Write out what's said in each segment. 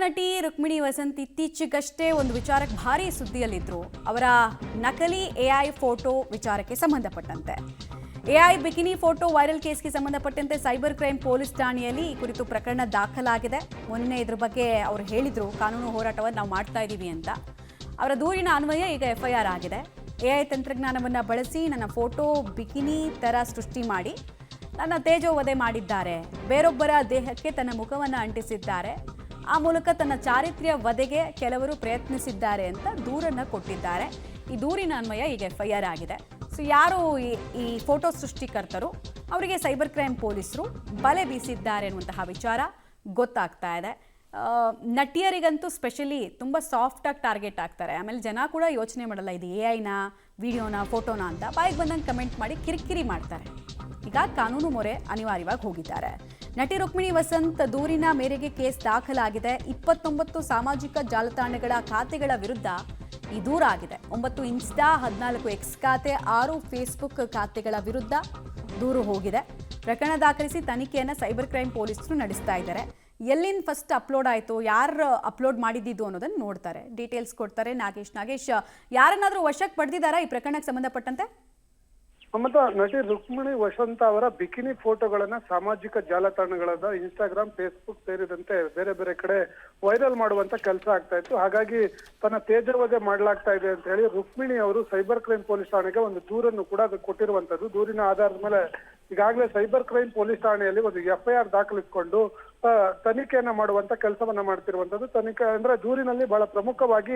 ನಟಿ ರುಕ್ಮಿಣಿ ವಸಂತ್ ಇತ್ತೀಚೆಗಷ್ಟೇ ಒಂದು ವಿಚಾರಕ್ಕೆ ಭಾರಿ ಸುದ್ದಿಯಲ್ಲಿದ್ರು. ಅವರ ನಕಲಿ ಎಐ ಫೋಟೋ ವಿಚಾರಕ್ಕೆ ಸಂಬಂಧಪಟ್ಟಂತೆ ಎಐ ಬಿಕಿನಿ ಫೋಟೋ ವೈರಲ್ ಕೇಸ್ಗೆ ಸಂಬಂಧಪಟ್ಟಂತೆ ಸೈಬರ್ ಕ್ರೈಮ್ ಪೊಲೀಸ್ ಠಾಣೆಯಲ್ಲಿ ಈ ಕುರಿತು ಪ್ರಕರಣ ದಾಖಲಾಗಿದೆ. ಮೊನ್ನೆ ಇದ್ರ ಬಗ್ಗೆ ಅವರು ಹೇಳಿದ್ರು, ಕಾನೂನು ಹೋರಾಟವನ್ನು ನಾವು ಮಾಡ್ತಾ ಇದ್ದೀವಿ ಅಂತ. ಅವರ ದೂರಿನ ಅನ್ವಯ ಈಗ ಎಫ್ಐಆರ್ ಆಗಿದೆ. ಎಐ ತಂತ್ರಜ್ಞಾನವನ್ನು ಬಳಸಿ ನನ್ನ ಫೋಟೋ ಬಿಕಿನಿ ಥರ ಸೃಷ್ಟಿ ಮಾಡಿ ನನ್ನ ತೇಜೋವಧೆ ಮಾಡಿದ್ದಾರೆ. ಬೇರೊಬ್ಬರ ದೇಹಕ್ಕೆ ತನ್ನ ಮುಖವನ್ನು ಅಂಟಿಸಿದ್ದಾರೆ. ಆ ಮೂಲಕ ತನ್ನ ಚಾರಿತ್ರ್ಯ ವಧೆಗೆ ಕೆಲವರು ಪ್ರಯತ್ನಿಸಿದ್ದಾರೆ ಅಂತ ದೂರನ್ನು ಕೊಟ್ಟಿದ್ದಾರೆ. ಈ ದೂರಿನ ಅನ್ವಯ ಈಗ ಎಫ್ಐಆರ್ ಆಗಿದೆ. ಸೊ ಯಾರು ಈ ಫೋಟೋ ಸೃಷ್ಟಿಕರ್ತರು, ಅವರಿಗೆ ಸೈಬರ್ ಕ್ರೈಮ್ ಪೊಲೀಸರು ಬಲೆ ಬೀಸಿದ್ದಾರೆ ಅನ್ನುವಂತಹ ವಿಚಾರ ಗೊತ್ತಾಗ್ತಾ ಇದೆ. ನಟಿಯರಿಗಂತೂ ಸ್ಪೆಷಲಿ ತುಂಬ ಸಾಫ್ಟಾಗಿ ಟಾರ್ಗೆಟ್ ಆಗ್ತಾರೆ. ಆಮೇಲೆ ಜನ ಕೂಡ ಯೋಚನೆ ಮಾಡಲ್ಲ, ಇದು ಎಐನ, ವಿಡಿಯೋನ, ಫೋಟೋನ ಅಂತ ಬಾಯಿಗೆ ಬಂದಂಗೆ ಕಮೆಂಟ್ ಮಾಡಿ ಕಿರಿಕಿರಿ ಮಾಡ್ತಾರೆ. ಈಗ ಕಾನೂನು ಮೊರೆ ಅನಿವಾರ್ಯವಾಗಿ ಹೋಗಿದ್ದಾರೆ. ನಟಿ ರುಕ್ಮಿಣಿ ವಸಂತ್ ದೂರಿನ ಮೇರೆಗೆ ಕೇಸ್ ದಾಖಲಾಗಿದೆ. 29 ಸಾಮಾಜಿಕ ಜಾಲತಾಣಗಳ ಖಾತೆಗಳ ವಿರುದ್ಧ ಈ ದೂರ ಆಗಿದೆ. 9 ಇನ್ಸ್ಟಾ, 14 ಎಕ್ಸ್ ಖಾತೆ, 6 ಫೇಸ್ಬುಕ್ ಖಾತೆಗಳ ವಿರುದ್ಧ ದೂರು ಹೋಗಿದೆ. ಪ್ರಕರಣ ದಾಖಲಿಸಿ ತನಿಖೆಯನ್ನು ಸೈಬರ್ ಕ್ರೈಮ್ ಪೊಲೀಸರು ನಡೆಸ್ತಾ ಇದ್ದಾರೆ. ಎಲ್ಲಿಂದ ಫಸ್ಟ್ ಅಪ್ಲೋಡ್ ಆಯಿತು, ಯಾರು ಅಪ್ಲೋಡ್ ಮಾಡಿದ್ದು ಅನ್ನೋದನ್ನು ನೋಡ್ತಾರೆ. ಡೀಟೇಲ್ಸ್ ಕೊಡ್ತಾರೆ ನಾಗೇಶ್. ಯಾರನ್ನಾದರೂ ವಶಕ್ಕೆ ಪಡೆದಿದ್ದಾರಾ ಈ ಪ್ರಕರಣಕ್ಕೆ ಸಂಬಂಧಪಟ್ಟಂತೆ? ಮಮತಾ, ನಟಿ ರುಕ್ಮಿಣಿ ವಸಂತ ಅವರ ಬಿಕಿನಿ ಫೋಟೋಗಳನ್ನ ಸಾಮಾಜಿಕ ಜಾಲತಾಣಗಳಾದ ಇನ್ಸ್ಟಾಗ್ರಾಮ್, ಫೇಸ್ಬುಕ್ ಸೇರಿದಂತೆ ಬೇರೆ ಬೇರೆ ಕಡೆ ವೈರಲ್ ಮಾಡುವಂತ ಕೆಲಸ ಆಗ್ತಾ ಇತ್ತು. ಹಾಗಾಗಿ ತನ್ನ ತೇಜೋವಧೆ ಮಾಡಲಾಗ್ತಾ ಇದೆ ಅಂತ ಹೇಳಿ ರುಕ್ಮಿಣಿ ಅವರು ಸೈಬರ್ ಕ್ರೈಮ್ ಪೊಲೀಸ್ ಠಾಣೆಗೆ ಒಂದು ದೂರನ್ನು ಕೂಡ ಕೊಟ್ಟಿರುವಂತದ್ದು. ದೂರಿನ ಆಧಾರದ ಮೇಲೆ ಈಗಾಗಲೇ ಸೈಬರ್ ಕ್ರೈಮ್ ಪೊಲೀಸ್ ಠಾಣೆಯಲ್ಲಿ ಒಂದು ಎಫ್ಐಆರ್ ದಾಖಲಿಸಿಕೊಂಡು ತನಿಖೆಯನ್ನ ಮಾಡುವಂತ ಕೆಲಸವನ್ನ ಮಾಡ್ತಿರುವಂತದ್ದು. ತನಿಖೆ ಅಂದ್ರೆ ದೂರಿನಲ್ಲಿ ಬಹಳ ಪ್ರಮುಖವಾಗಿ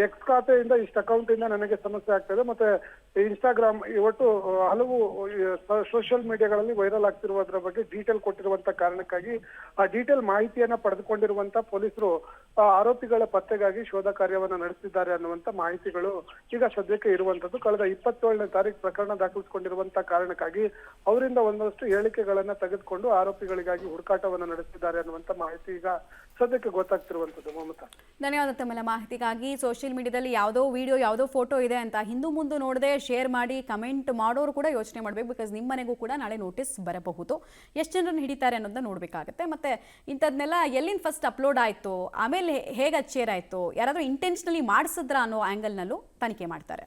ಎಕ್ಸ್ ಖಾತೆಯಿಂದ ಇಷ್ಟ ಅಕೌಂಟ್ ಇಂದ ನನಗೆ ಸಮಸ್ಯೆ ಆಗ್ತದೆ, ಮತ್ತೆ ಇನ್ಸ್ಟಾಗ್ರಾಮ್, ಒಟ್ಟು ಹಲವು ಸೋಷಿಯಲ್ ಮೀಡಿಯಾಗಳಲ್ಲಿ ವೈರಲ್ ಆಗ್ತಿರುವುದರ ಬಗ್ಗೆ ಡೀಟೇಲ್ ಕೊಟ್ಟಿರುವಂತ ಕಾರಣಕ್ಕಾಗಿ ಆ ಡೀಟೇಲ್ ಮಾಹಿತಿಯನ್ನ ಪಡೆದುಕೊಂಡಿರುವಂತ ಪೊಲೀಸರು ಆರೋಪಿಗಳ ಪತ್ತೆಗಾಗಿ ಶೋಧ ಕಾರ್ಯವನ್ನ ನಡೆಸಿದ್ದಾರೆ ಅನ್ನುವಂತ ಮಾಹಿತಿಗಳು ಈಗ ಸದ್ಯಕ್ಕೆ ಇರುವಂತದ್ದು. ಕಳೆದ 27ನೇ ತಾರೀಕು ಪ್ರಕರಣ ದಾಖಲಿಸಿಕೊಂಡಿರುವಂತ ಕಾರಣಕ್ಕಾಗಿ ಅವರಿಂದ ಒಂದಷ್ಟು ಹೇಳಿಕೆಗಳನ್ನ ತೆಗೆದುಕೊಂಡು ಆರೋಪಿಗಳಿಗಾಗಿ ಹುಡುಕಾಟವನ್ನ ನಡೆಸಿದ್ದಾರೆ ಅನ್ನುವಂತ ಮಾಹಿತಿ ಈಗ ಸದ್ಯಕ್ಕೆ ಗೊತ್ತಾಗ್ತಿರುವಂತದ್ದು. ಮಮತಾ, ಧನ್ಯವಾದ ತಮ್ಮ ಮಾಹಿತಿಗಾಗಿ. ಸೋಷಿಯಲ್ ಮೀಡಿಯಾದಲ್ಲಿ ಯಾವುದೋ ವಿಡಿಯೋ, ಯಾವುದೋ ಫೋಟೋ ಇದೆ ಅಂತ ಹಿಂದೂ ಮುಂದೆ ನೋಡದೆ ಶೇರ್ ಮಾಡಿ ಕಮೆಂಟ್ ಮಾಡೋರು ಕೂಡ ಯೋಚನೆ ಮಾಡಬೇಕು. ಬಿಕಾಸ್ ನಿಮ್ಮ ಮನೆಗೂ ಕೂಡ ನಾಳೆ ನೋಟಿಸ್ ಬರಬಹುದು. ಎಷ್ಟು ಜನರನ್ನು ಹಿಡಿತಾರೆ ಅನ್ನೋದನ್ನ ನೋಡಬೇಕಾಗುತ್ತೆ. ಮತ್ತೆ ಇಂಥದ್ನೆಲ್ಲ ಎಲ್ಲಿಂದ ಫಸ್ಟ್ ಅಪ್ಲೋಡ್ ಆಯಿತು, ಆಮೇಲೆ ಹೇಗೆ ಶೇರ್ ಆಯಿತು, ಯಾರಾದರೂ ಇಂಟೆನ್ಷನಲಿ ಮಾಡಿಸಿದ್ರಾ ಅನ್ನೋ ಆ್ಯಂಗಲ್ನಲ್ಲೂ ತನಿಖೆ ಮಾಡ್ತಾರೆ.